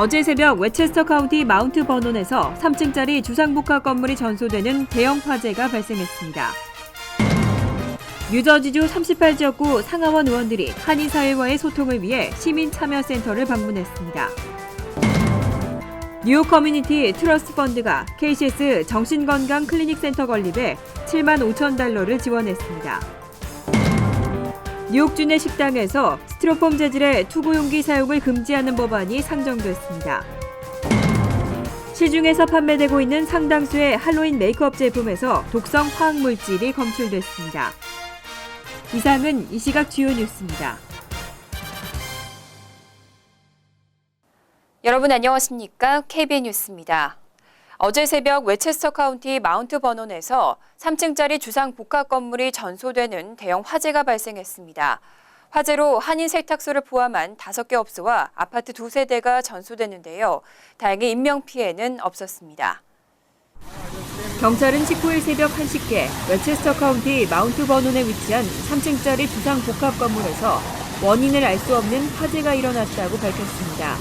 어제 새벽 웨체스터 카운티 마운트 버논에서 3층짜리 주상복합 건물이 전소되는 대형 화재가 발생했습니다. 뉴저지주 38지역구 상하원 의원들이 한인사회와의 소통을 위해 시민참여센터를 방문했습니다. 뉴욕 커뮤니티 트러스트 펀드가 KCS 정신건강 클리닉 센터 건립에 7만 5천 달러를 지원했습니다. 뉴욕주 내 식당에서 스티로폼 재질의 투구용기 사용을 금지하는 법안이 상정됐습니다. 시중에서 판매되고 있는 상당수의 할로윈 메이크업 제품에서 독성 화학물질이 검출됐습니다. 이상은 이 시각 주요 뉴스입니다. 여러분 안녕하십니까? KBN 뉴스입니다. 어제 새벽 웨체스터 카운티 마운트 버논에서 3층짜리 주상 복합 건물이 전소되는 대형 화재가 발생했습니다. 화재로 한인 세탁소를 포함한 5개 업소와 아파트 2세대가 전소됐는데요. 다행히 인명피해는 없었습니다. 경찰은 19일 새벽 1시께 웨체스터 카운티 마운트 버논에 위치한 3층짜리 주상 복합 건물에서 원인을 알 수 없는 화재가 일어났다고 밝혔습니다.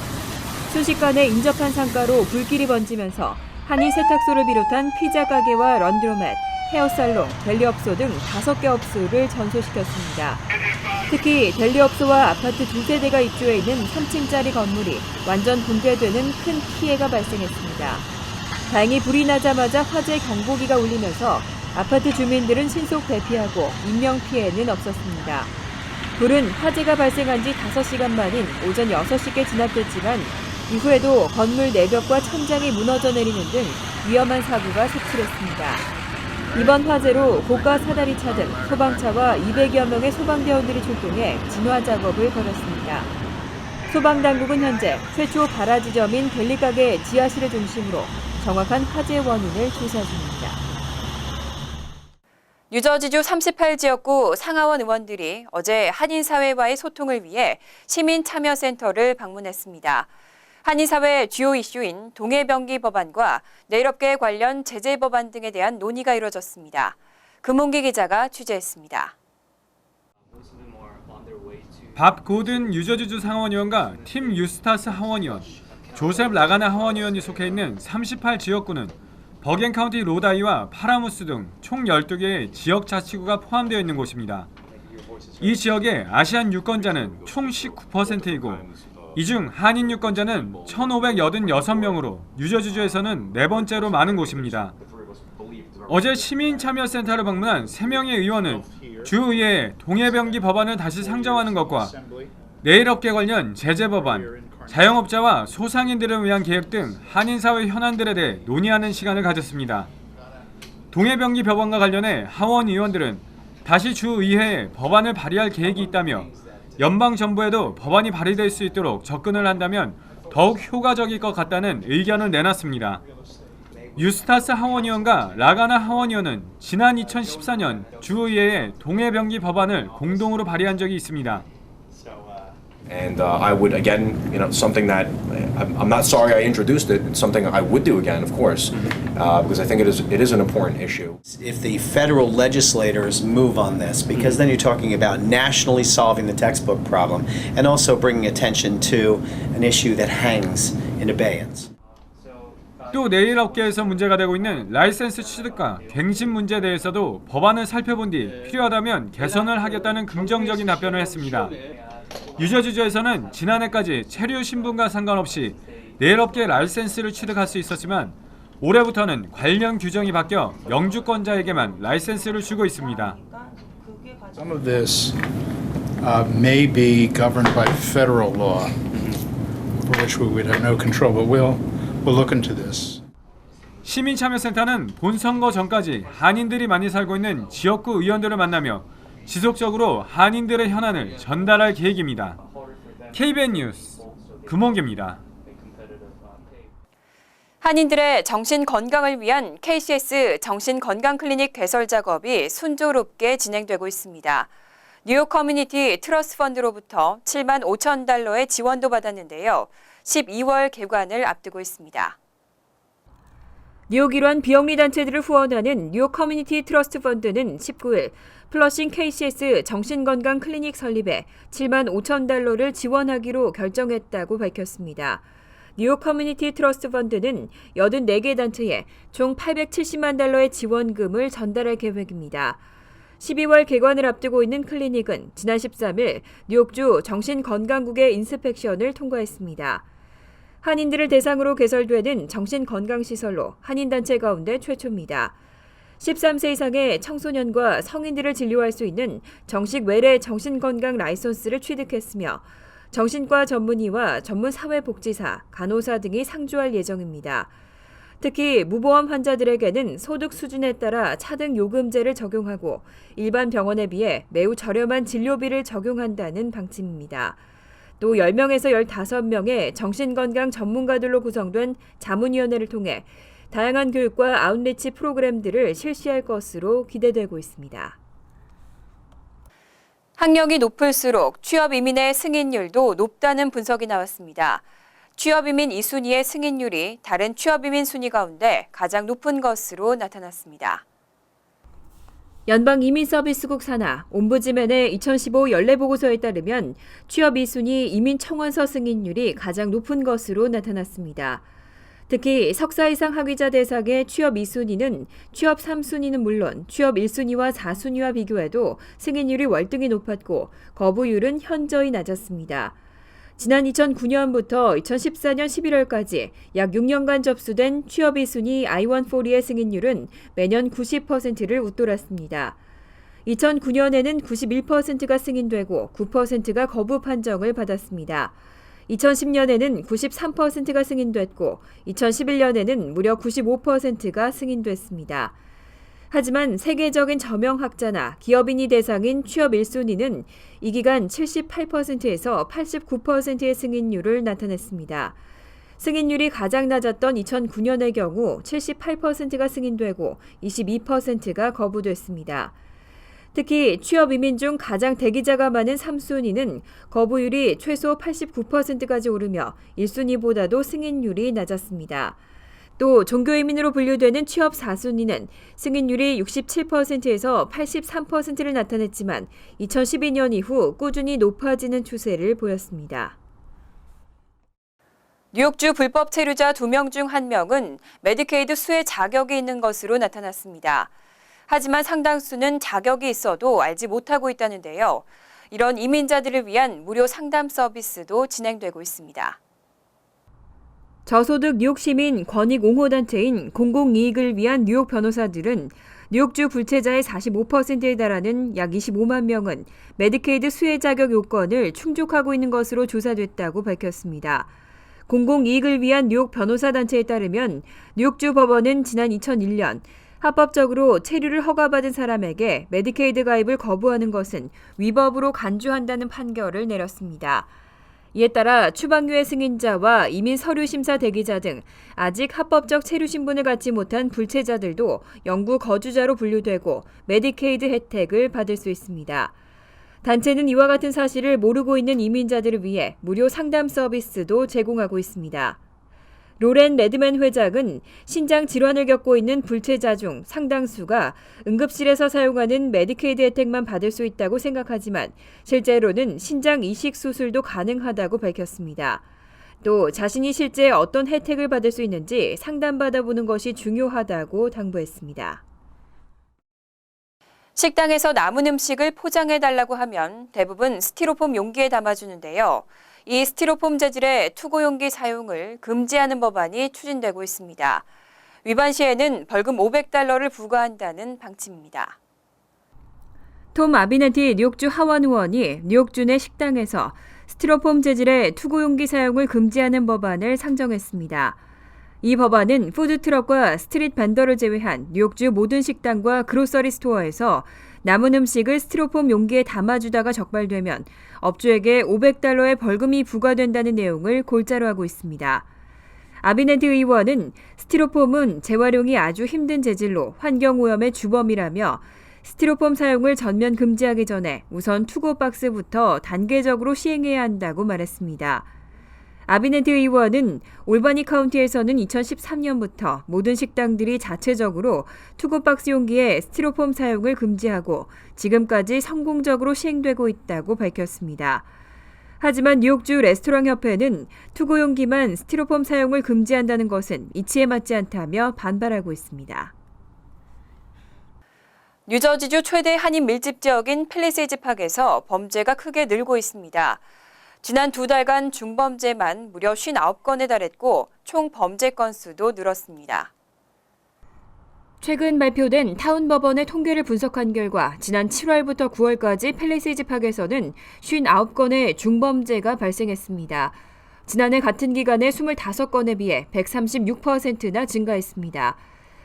순식간에 인접한 상가로 불길이 번지면서 한인 세탁소를 비롯한 피자 가게와 런드로맷, 헤어살롱, 델리업소 등 5개 업소를 전소시켰습니다. 특히 델리업소와 아파트 2세대가 입주해 있는 3층짜리 건물이 완전 붕괴되는 큰 피해가 발생했습니다. 다행히 불이 나자마자 화재 경보기가 울리면서 아파트 주민들은 신속 대피하고 인명피해는 없었습니다. 불은 화재가 발생한 지 5시간 만인 오전 6시께 진압됐지만 이후에도 건물 내벽과 천장이 무너져 내리는 등 위험한 사고가 속출했습니다. 이번 화재로 고가 사다리차 등 소방차와 200여 명의 소방대원들이 출동해 진화 작업을 벌였습니다. 소방당국은 현재 최초 발화 지점인 델리가게 지하실을 중심으로 정확한 화재 원인을 조사 중입니다. 뉴저지주 38지역구 상하원 의원들이 어제 한인사회와의 소통을 위해 시민참여센터를 방문했습니다. 한인사회 주요 이슈인 동해병기 법안과 내일업계 관련 제재 법안 등에 대한 논의가 이뤄졌습니다. 금홍기 기자가 취재했습니다. 밥 고든 뉴저지주 상원 의원과 팀 유스타스 하원 의원, 조셉 라가나 하원 의원이 속해 있는 38지역구는 버겐 카운티 로다이와 파라무스 등 총 12개의 지역 자치구가 포함되어 있는 곳입니다. 이 지역의 아시안 유권자는 총 19%이고 이 중 한인 유권자는 1,586명으로 뉴저지주에서는 4번째로 많은 곳입니다. 어제 시민참여센터를 방문한 3명의 의원은 주의회에 동해병기 법안을 다시 상정하는 것과 내일업계 관련 제재 법안, 자영업자와 소상인들을 위한 계획 등 한인사회 현안들에 대해 논의하는 시간을 가졌습니다. 동해병기 법안과 관련해 하원 의원들은 다시 주의회에 법안을 발의할 계획이 있다며 연방정부에도 법안이 발의될 수 있도록 접근을 한다면 더욱 효과적일 것 같다는 의견을 내놨습니다. 유스타스 하원 의원과 라가나 하원 의원은 지난 2014년 주의회에 동해병기 법안을 공동으로 발의한 적이 있습니다. And I would again, something that I'm not sorry I introduced it. It's something I would do again, of course, because I think it is an important issue. If the federal legislators move on this, because then you're talking about nationally solving the textbook problem and also bringing attention to an issue that hangs in abeyance. 또 내일 업계에서 문제가 되고 있는 라이센스 취득과 갱신 문제에 대해서도 법안을 살펴본 뒤 필요하다면 개선을 하겠다는 긍정적인 답변을 했습니다. 뉴저지주에서는 지난해까지 체류 신분과 상관없이 내일업계 라이센스를 취득할 수 있었지만 올해부터는 관련 규정이 바뀌어 영주권자에게만 라이센스를 주고 있습니다. Some of this may be governed by federal law, for which we would have no control, but we'll look into this. 시민참여센터는 본선거 전까지 한인들이 많이 살고 있는 지역구 의원들을 만나며 지속적으로 한인들의 현안을 전달할 계획입니다. KBN 뉴스 금홍기입니다. 한인들의 정신 건강을 위한 KCS 정신건강클리닉 개설 작업이 순조롭게 진행되고 있습니다. 뉴욕 커뮤니티 트러스트 펀드로부터 7만 5천 달러의 지원도 받았는데요. 12월 개관을 앞두고 있습니다. 뉴욕 일환 비영리 단체들을 후원하는 뉴욕 커뮤니티 트러스트 펀드는 19일 플러싱 KCS 정신건강 클리닉 설립에 7만 5천 달러를 지원하기로 결정했다고 밝혔습니다. 뉴욕 커뮤니티 트러스트 펀드는 84개 단체에 총 870만 달러의 지원금을 전달할 계획입니다. 12월 개관을 앞두고 있는 클리닉은 지난 13일 뉴욕주 정신건강국의 인스펙션을 통과했습니다. 한인들을 대상으로 개설되는 정신건강시설로 한인단체 가운데 최초입니다. 13세 이상의 청소년과 성인들을 진료할 수 있는 정식 외래 정신건강 라이선스를 취득했으며 정신과 전문의와 전문사회복지사, 간호사 등이 상주할 예정입니다. 특히 무보험 환자들에게는 소득 수준에 따라 차등 요금제를 적용하고 일반 병원에 비해 매우 저렴한 진료비를 적용한다는 방침입니다. 또 10명에서 15명의 정신건강 전문가들로 구성된 자문위원회를 통해 다양한 교육과 아웃리치 프로그램들을 실시할 것으로 기대되고 있습니다. 학력이 높을수록 취업 이민의 승인율도 높다는 분석이 나왔습니다. 취업 이민 2순위의 승인율이 다른 취업 이민 순위 가운데 가장 높은 것으로 나타났습니다. 연방이민서비스국 산하 옴부즈맨의 2015 연례보고서에 따르면 취업 2순위 이민청원서 승인율이 가장 높은 것으로 나타났습니다. 특히 석사 이상 학위자 대상의 취업 2순위는 취업 3순위는 물론 취업 1순위와 4순위와 비교해도 승인율이 월등히 높았고 거부율은 현저히 낮았습니다. 지난 2009년부터 2014년 11월까지 약 6년간 접수된 취업 2순위 I-140의 승인율은 매년 90%를 웃돌았습니다. 2009년에는 91%가 승인되고 9%가 거부 판정을 받았습니다. 2010년에는 93%가 승인됐고 2011년에는 무려 95%가 승인됐습니다. 하지만 세계적인 저명학자나 기업인이 대상인 취업 1순위는 이 기간 78%에서 89%의 승인율을 나타냈습니다. 승인율이 가장 낮았던 2009년의 경우 78%가 승인되고 22%가 거부됐습니다. 특히 취업 이민 중 가장 대기자가 많은 3순위는 거부율이 최소 89%까지 오르며 1순위보다도 승인율이 낮았습니다. 또 종교이민으로 분류되는 취업 4순위는 승인율이 67%에서 83%를 나타냈지만 2012년 이후 꾸준히 높아지는 추세를 보였습니다. 뉴욕주 불법 체류자 2명 중 1명은 메디케이드 수혜 자격이 있는 것으로 나타났습니다. 하지만 상당수는 자격이 있어도 알지 못하고 있다는데요. 이런 이민자들을 위한 무료 상담 서비스도 진행되고 있습니다. 저소득 뉴욕 시민 권익 옹호 단체인 공공이익을 위한 뉴욕 변호사들은 뉴욕주 불체자의 45%에 달하는 약 25만 명은 메디케이드 수혜 자격 요건을 충족하고 있는 것으로 조사됐다고 밝혔습니다. 공공이익을 위한 뉴욕 변호사 단체에 따르면 뉴욕주 법원은 지난 2001년 합법적으로 체류를 허가받은 사람에게 메디케이드 가입을 거부하는 것은 위법으로 간주한다는 판결을 내렸습니다. 이에 따라 추방유예 승인자와 이민 서류 심사 대기자 등 아직 합법적 체류 신분을 갖지 못한 불체자들도 영구 거주자로 분류되고 메디케이드 혜택을 받을 수 있습니다. 단체는 이와 같은 사실을 모르고 있는 이민자들을 위해 무료 상담 서비스도 제공하고 있습니다. 로렌 레드맨 회장은 신장 질환을 겪고 있는 불체자 중 상당수가 응급실에서 사용하는 메디케이드 혜택만 받을 수 있다고 생각하지만 실제로는 신장 이식 수술도 가능하다고 밝혔습니다. 또 자신이 실제 어떤 혜택을 받을 수 있는지 상담받아보는 것이 중요하다고 당부했습니다. 식당에서 남은 음식을 포장해달라고 하면 대부분 스티로폼 용기에 담아주는데요. 이 스티로폼 재질의 투고용기 사용을 금지하는 법안이 추진되고 있습니다. 위반 시에는 벌금 $500를 부과한다는 방침입니다. 톰 아비네티 뉴욕주 하원 의원이 뉴욕주 내 식당에서 스티로폼 재질의 투고용기 사용을 금지하는 법안을 상정했습니다. 이 법안은 푸드트럭과 스트릿 벤더를 제외한 뉴욕주 모든 식당과 그로서리 스토어에서 남은 음식을 스티로폼 용기에 담아주다가 적발되면 업주에게 $500의 벌금이 부과된다는 내용을 골자로 하고 있습니다. 아비네티 의원은 스티로폼은 재활용이 아주 힘든 재질로 환경오염의 주범이라며 스티로폼 사용을 전면 금지하기 전에 우선 투고박스부터 단계적으로 시행해야 한다고 말했습니다. 아비네트 의원은 올바니 카운티에서는 2013년부터 모든 식당들이 자체적으로 투고박스 용기에 스티로폼 사용을 금지하고 지금까지 성공적으로 시행되고 있다고 밝혔습니다. 하지만 뉴욕주 레스토랑 협회는 투고용기만 스티로폼 사용을 금지한다는 것은 이치에 맞지 않다며 반발하고 있습니다. 뉴저지주 최대 한인 밀집 지역인 팰리세이즈 팍에서 범죄가 크게 늘고 있습니다. 지난 2달간 중범죄만 무려 59건에 달했고 총 범죄 건수도 늘었습니다. 최근 발표된 타운 법원의 통계를 분석한 결과 지난 7월부터 9월까지 팰리세이즈 팍에서는 59건의 중범죄가 발생했습니다. 지난해 같은 기간에 25건에 비해 136%나 증가했습니다.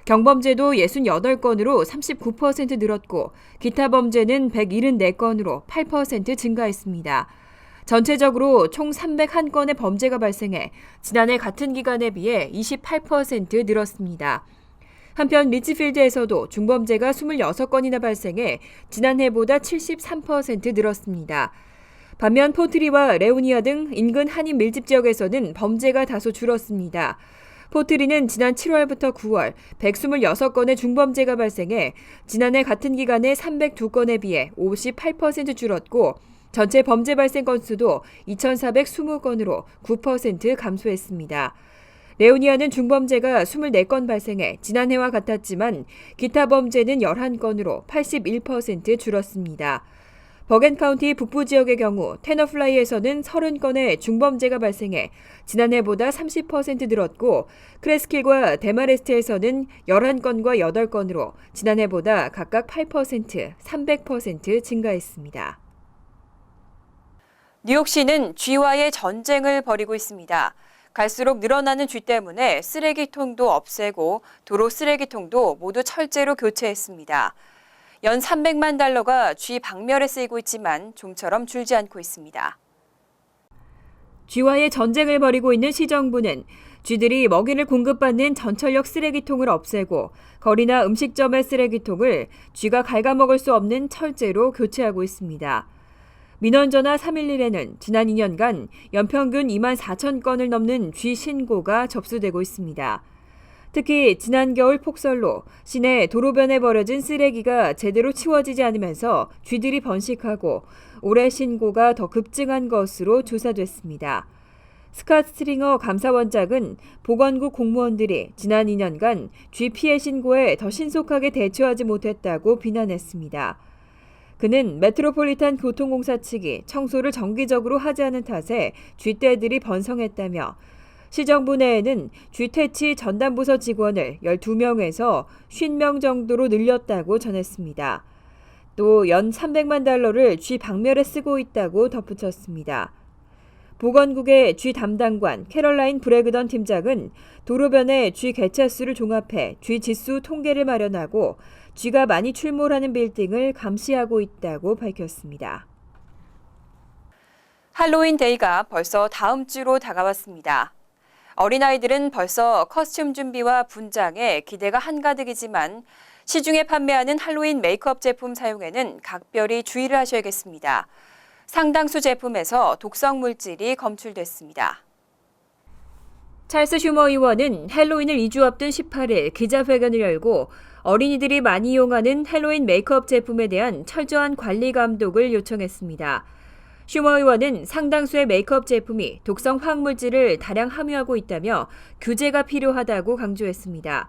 경범죄도 68건으로 39% 늘었고 기타 범죄는 174건으로 8% 증가했습니다. 전체적으로 총 301건의 범죄가 발생해 지난해 같은 기간에 비해 28% 늘었습니다. 한편 리치필드에서도 중범죄가 26건이나 발생해 지난해보다 73% 늘었습니다. 반면 포트리와 레오니아 등 인근 한인 밀집 지역에서는 범죄가 다소 줄었습니다. 포트리는 지난 7월부터 9월 126건의 중범죄가 발생해 지난해 같은 기간에 302건에 비해 58% 줄었고 전체 범죄 발생 건수도 2,420건으로 9% 감소했습니다. 레오니아는 중범죄가 24건 발생해 지난해와 같았지만 기타 범죄는 11건으로 81% 줄었습니다. 버겐카운티 북부 지역의 경우 테너플라이에서는 30건의 중범죄가 발생해 지난해보다 30% 늘었고 크레스킬과 데마레스트에서는 11건과 8건으로 지난해보다 각각 8%, 300% 증가했습니다. 뉴욕시는 쥐와의 전쟁을 벌이고 있습니다. 갈수록 늘어나는 쥐 때문에 쓰레기통도 없애고 도로 쓰레기통도 모두 철제로 교체했습니다. 연 300만 달러가 쥐 박멸에 쓰이고 있지만 좀처럼 줄지 않고 있습니다. 쥐와의 전쟁을 벌이고 있는 시정부는 쥐들이 먹이를 공급받는 전철역 쓰레기통을 없애고 거리나 음식점의 쓰레기통을 쥐가 갉아먹을 수 없는 철제로 교체하고 있습니다. 민원전화 311에는 지난 2년간 연평균 2만 4천 건을 넘는 쥐 신고가 접수되고 있습니다. 특히 지난 겨울 폭설로 시내 도로변에 버려진 쓰레기가 제대로 치워지지 않으면서 쥐들이 번식하고 올해 신고가 더 급증한 것으로 조사됐습니다. 스캇 스트링어 감사원장은 보건국 공무원들이 지난 2년간 쥐 피해 신고에 더 신속하게 대처하지 못했다고 비난했습니다. 그는 메트로폴리탄 교통공사 측이 청소를 정기적으로 하지 않은 탓에 쥐떼들이 번성했다며 시정부 내에는 쥐퇴치 전담부서 직원을 12명에서 50명 정도로 늘렸다고 전했습니다. 또 연 300만 달러를 쥐 박멸에 쓰고 있다고 덧붙였습니다. 보건국의 쥐 담당관 캐럴라인 브래그던 팀장은 도로변에 쥐 개체수를 종합해 쥐 지수 통계를 마련하고 쥐가 많이 출몰하는 빌딩을 감시하고 있다고 밝혔습니다. 할로윈 데이가 벌써 다음 주로 다가왔습니다. 어린아이들은 벌써 커스튬 준비와 분장에 기대가 한가득이지만 시중에 판매하는 할로윈 메이크업 제품 사용에는 각별히 주의를 하셔야겠습니다. 상당수 제품에서 독성 물질이 검출됐습니다. 찰스 슈머 의원은 할로윈을 2주 앞둔 18일 기자회견을 열고 어린이들이 많이 이용하는 할로윈 메이크업 제품에 대한 철저한 관리 감독을 요청했습니다. 슈머 의원은 상당수의 메이크업 제품이 독성 화학물질을 다량 함유하고 있다며 규제가 필요하다고 강조했습니다.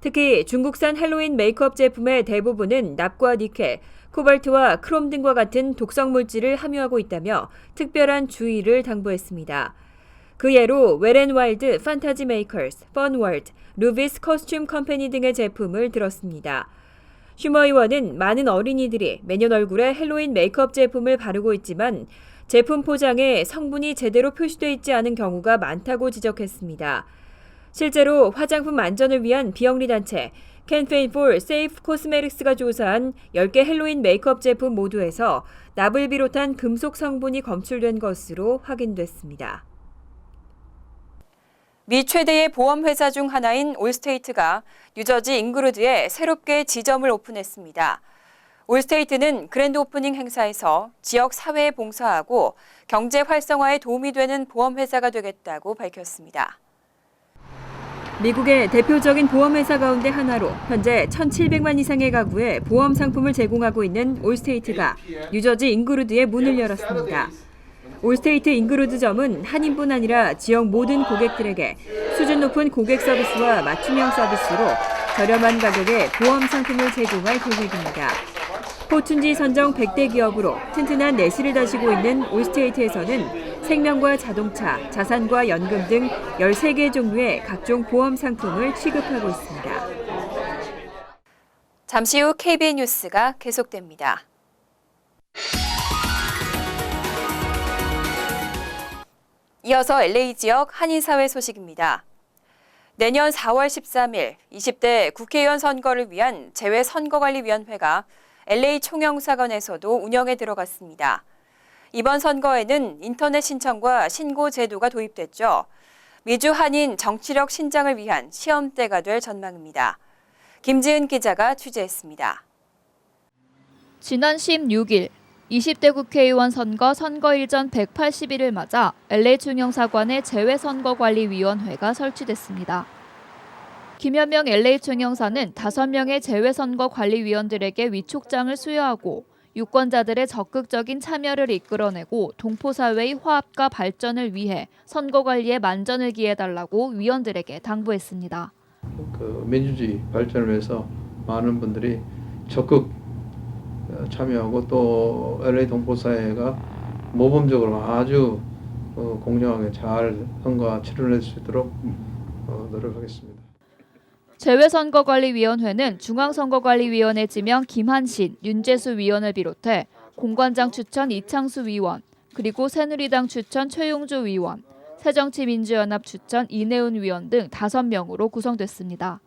특히 중국산 할로윈 메이크업 제품의 대부분은 납과 니켈, 코발트와 크롬 등과 같은 독성 물질을 함유하고 있다며 특별한 주의를 당부했습니다. 그 예로 웰앤와일드, 판타지 메이커스, 펀월드, 루비스 커스튬 컴퍼니 등의 제품을 들었습니다. 슈머 의원은 많은 어린이들이 매년 얼굴에 할로윈 메이크업 제품을 바르고 있지만 제품 포장에 성분이 제대로 표시되어 있지 않은 경우가 많다고 지적했습니다. 실제로 화장품 안전을 위한 비영리 단체 캠페인 for Safe Cosmetics가 조사한 10개 할로윈 메이크업 제품 모두에서 납을 비롯한 금속 성분이 검출된 것으로 확인됐습니다. 미 최대의 보험회사 중 하나인 올스테이트가 뉴저지 잉그루드에 새롭게 지점을 오픈했습니다. 올스테이트는 그랜드 오프닝 행사에서 지역 사회에 봉사하고 경제 활성화에 도움이 되는 보험회사가 되겠다고 밝혔습니다. 미국의 대표적인 보험회사 가운데 하나로 현재 1,700만 이상의 가구에 보험 상품을 제공하고 있는 올스테이트가 뉴저지 잉그루드에 문을 열었습니다. 올스테이트 잉그로드점은 한인뿐 아니라 지역 모든 고객들에게 수준 높은 고객 서비스와 맞춤형 서비스로 저렴한 가격에 보험 상품을 제공할 계획입니다. 포춘지 선정 100대 기업으로 튼튼한 내실을 다지고 있는 올스테이트에서는 생명과 자동차, 자산과 연금 등 13개 종류의 각종 보험 상품을 취급하고 있습니다. 잠시 후 KBN 뉴스가 계속됩니다. 이어서 LA 지역 한인사회 소식입니다. 내년 4월 13일 20대 국회의원 선거를 위한 재외선거관리위원회가 LA 총영사관에서도 운영에 들어갔습니다. 이번 선거에는 인터넷 신청과 신고 제도가 도입됐죠. 미주 한인 정치력 신장을 위한 시험대가 될 전망입니다. 김지은 기자가 취재했습니다. 지난 16일 20대 국회의원 선거일 전 180일을 맞아 LA 총영사관에 재외선거관리위원회가 설치됐습니다. 김현명 LA 총영사는 5명의 재외선거관리위원들에게 위촉장을 수여하고 유권자들의 적극적인 참여를 이끌어내고 동포사회의 화합과 발전을 위해 선거관리에 만전을 기해달라고 위원들에게 당부했습니다. 민주주의 발전을 위해서 많은 분들이 적극 참여하고 또 LA 동포사회가 모범적으로 아주 공정하게 잘 선거와 치러낼 수 있도록 노력하겠습니다. 재외선거관리위원회는 중앙선거관리위원회 지명 김한신, 윤재수 위원을 비롯해 공관장 추천 이창수 위원, 그리고 새누리당 추천 최용주 위원, 새정치민주연합 추천 이내훈 위원 등 5명으로 구성됐습니다.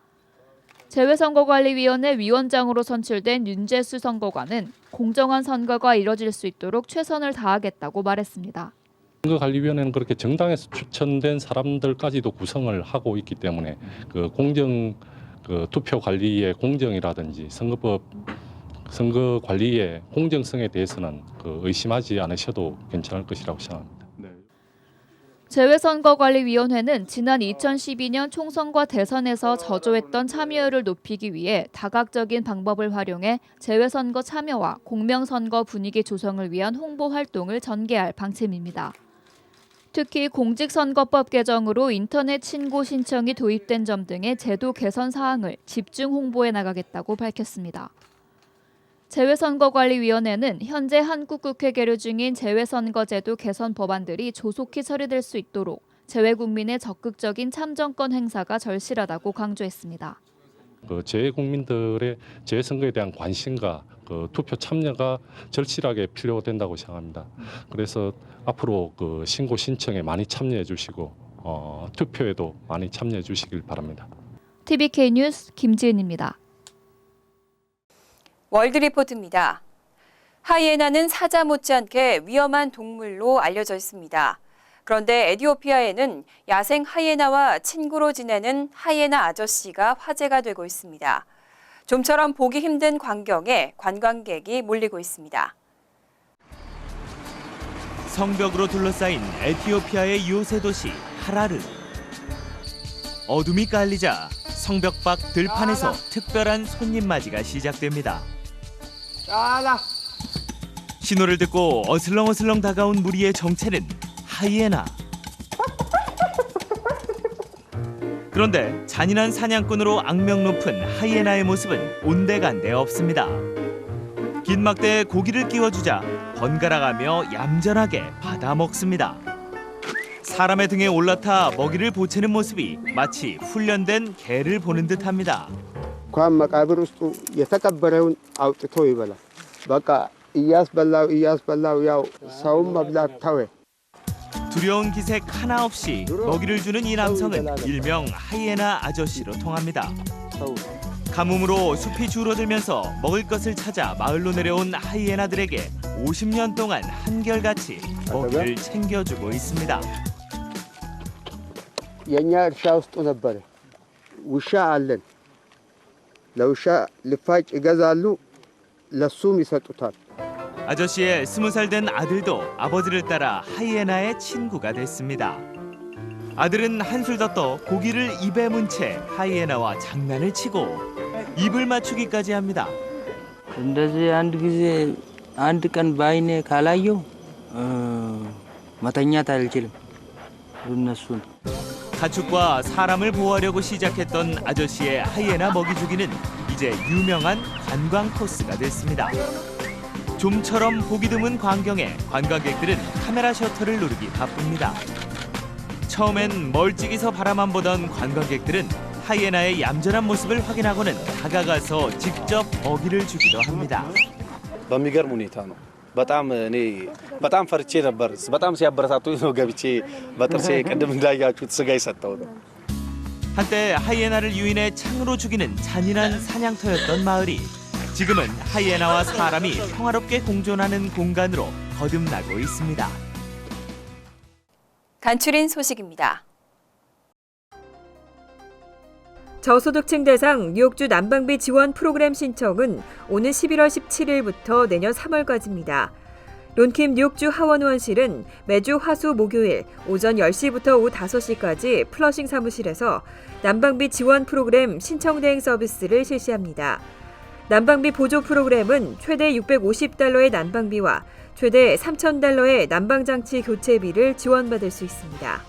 재외선거관리위원회 위원장으로 선출된 윤재수 선거관은 공정한 선거가 이뤄질 수 있도록 최선을 다하겠다고 말했습니다. 선거관리위원회는 그렇게 정당에서 추천된 사람들까지도 구성을 하고 있기 때문에 투표 관리의 공정이라든지 선거 관리의 공정성에 대해서는 의심하지 않으셔도 괜찮을 것이라고 생각합니다. 재외선거관리위원회는 지난 2012년 총선과 대선에서 저조했던 참여율을 높이기 위해 다각적인 방법을 활용해 재외선거 참여와 공명선거 분위기 조성을 위한 홍보 활동을 전개할 방침입니다. 특히 공직선거법 개정으로 인터넷 신고 신청이 도입된 점 등의 제도 개선 사항을 집중 홍보해 나가겠다고 밝혔습니다. 재외선거관리위원회는 현재 한국국회 계류 중인 재외선거제도 개선 법안들이 조속히 처리될 수 있도록 재외국민의 적극적인 참정권 행사가 절실하다고 강조했습니다. 재외국민들의 재외선거에 대한 관심과 투표 참여가 절실하게 필요된다고 생각합니다. 그래서 앞으로 신고 신청에 많이 참여해 주시고 투표에도 많이 참여해 주시길 바랍니다. TVK 뉴스 김지은입니다. 월드리포트입니다. 하이에나는 사자 못지않게 위험한 동물로 알려져 있습니다. 그런데 에티오피아에는 야생 하이에나와 친구로 지내는 하이에나 아저씨가 화제가 되고 있습니다. 좀처럼 보기 힘든 광경에 관광객이 몰리고 있습니다. 성벽으로 둘러싸인 에티오피아의 요새 도시 하라르. 어둠이 깔리자 성벽 밖 들판에서 특별한 손님 맞이가 시작됩니다. 신호를 듣고 어슬렁어슬렁 다가온 무리의 정체는 하이에나. 그런데 잔인한 사냥꾼으로 악명 높은 하이에나의 모습은 온데간데 없습니다. 긴 막대에 고기를 끼워주자 번갈아가며 얌전하게 받아먹습니다. 사람의 등에 올라타 먹이를 보채는 모습이 마치 훈련된 개를 보는 듯합니다. መቃብር ውስጥ የተቀበረውን አውጥቶ ይበላል። በቃ እያስበላው ያው ሰውም መብላት ተወ። 두려운 기색 하나 없이 먹이를 주는 이 남성은 일명 하이에나 아저씨로 통합니다. 가뭄으로 숲이 줄어들면서 먹을 것을 찾아 마을로 내려온 하이에나들에게 50년 동안 한결같이 먹이를 챙겨주고 있습니다. የኛ እርሻ ውስጥ ነበረ ውሻ አለን ለውሻ ልፋጭ ይገዛሉ ለሱም ይሰጡታል. 아저씨의 20살 된 아들도 아버지를 따라 하이에나의 친구가 됐습니다. 아들은 한술 더 떠 고기를 입에 문 채 하이에나와 장난을 치고 입을 맞추기까지 합니다. እንደዚህ አንድ ጊዜ አንድ ቀን ባይኔ ካላየው መተኛት አልችልም እነሱን 가축과 사람을 보호하려고 시작했던 아저씨의 하이에나 먹이주기는 이제 유명한 관광 코스가 됐습니다. 좀처럼 보기 드문 광경에 관광객들은 카메라 셔터를 누르기 바쁩니다. 처음엔 멀찍이서 바라만 보던 관광객들은 하이에나의 얌전한 모습을 확인하고는 다가가서 직접 먹이를 주기도 합니다. በሚገርም ሁኔታ ነው። በጣም ፈርቼ ነበር። በጣም ሲያበረታቱኝ ነው ገብቼ በጥርሴ ቅድም እንዳያችሁት ስጋ የሰጠው ነው። 한때 하이에나를 유인해 창으로 죽이는 잔인한 사냥터였던 마을이 지금은 하이에나와 사람이 평화롭게 공존하는 공간으로 거듭나고 있습니다. 간추린 소식입니다. 저소득층 대상 뉴욕주 난방비 지원 프로그램 신청은 오는 11월 17일부터 내년 3월까지입니다. 론킴 뉴욕주 하원의원실은 매주 화수 목요일 오전 10시부터 오후 5시까지 플러싱 사무실에서 난방비 지원 프로그램 신청 대행 서비스를 실시합니다. 난방비 보조 프로그램은 최대 $650의 난방비와 최대 $3,000의 난방장치 교체비를 지원받을 수 있습니다.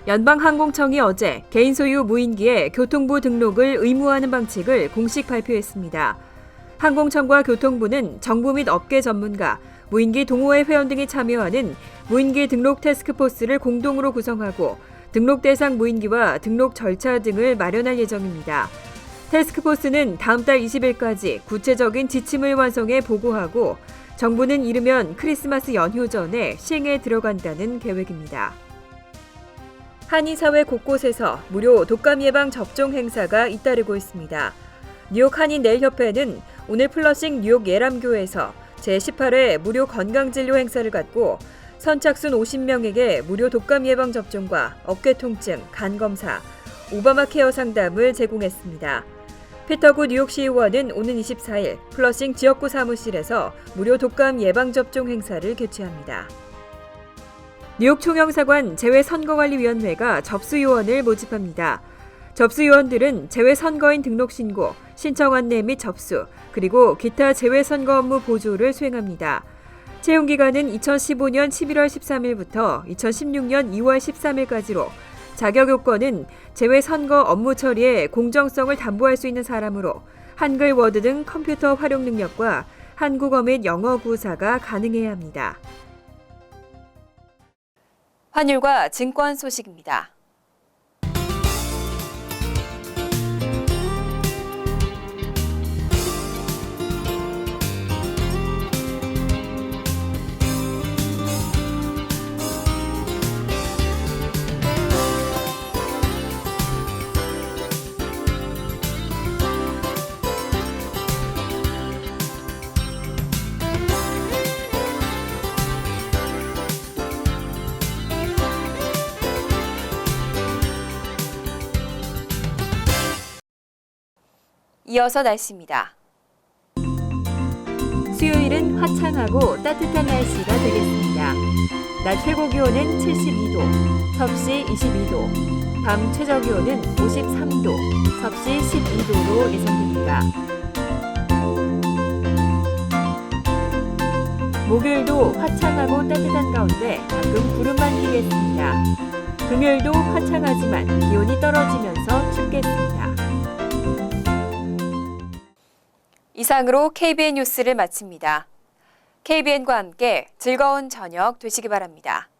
연방항공청이 어제 개인 소유 무인기의 교통부 등록을 의무화하는 방식을 공식 발표했습니다. 항공청과 교통부는 정부 및 업계 전문가, 무인기 동호회 회원 등이 참여하는 무인기 등록 태스크포스를 공동으로 구성하고 등록 대상 무인기와 등록 절차 등을 마련할 예정입니다. 태스크포스는 다음 달 20일까지 구체적인 지침을 완성해 보고하고 정부는 이르면 크리스마스 연휴 전에 시행에 들어간다는 계획입니다. 한인사회 곳곳에서 무료 독감 예방 접종 행사가 잇따르고 있습니다. 뉴욕 한인내일협회는 오늘 플러싱 뉴욕 예람교에서 제18회 무료 건강진료 행사를 갖고 선착순 50명에게 무료 독감 예방 접종과 어깨 통증, 간 검사, 오바마 케어 상담을 제공했습니다. 피터구 뉴욕시의원은 오는 24일 플러싱 지역구 사무실에서 무료 독감 예방 접종 행사를 개최합니다. 뉴욕 총영사관 재외선거관리위원회가 접수요원을 모집합니다. 접수요원들은 재외선거인 등록 신고, 신청 안내 및 접수, 그리고 기타 재외선거 업무 보조를 수행합니다. 채용기간은 2015년 11월 13일부터 2016년 2월 13일까지로 자격 요건은 재외선거 업무 처리에 공정성을 담보할 수 있는 사람으로 한글, 워드 등 컴퓨터 활용 능력과 한국어 및 영어 구사가 가능해야 합니다. 환율과 증권 소식입니다. 이어서 날씨입니다. 수요일은 화창하고 따뜻한 날씨가 되겠습니다. 낮 최고 기온은 72도, 섭씨 22도, 밤 최저 기온은 53도, 섭씨 12도로 예상됩니다. 목요일도 화창하고 따뜻한 가운데 가끔 구름만 끼겠습니다. 금요일도 화창하지만 기온이 떨어지면서 춥겠습니다. 이상으로 KBN 뉴스를 마칩니다. KBN과 함께 즐거운 저녁 되시기 바랍니다.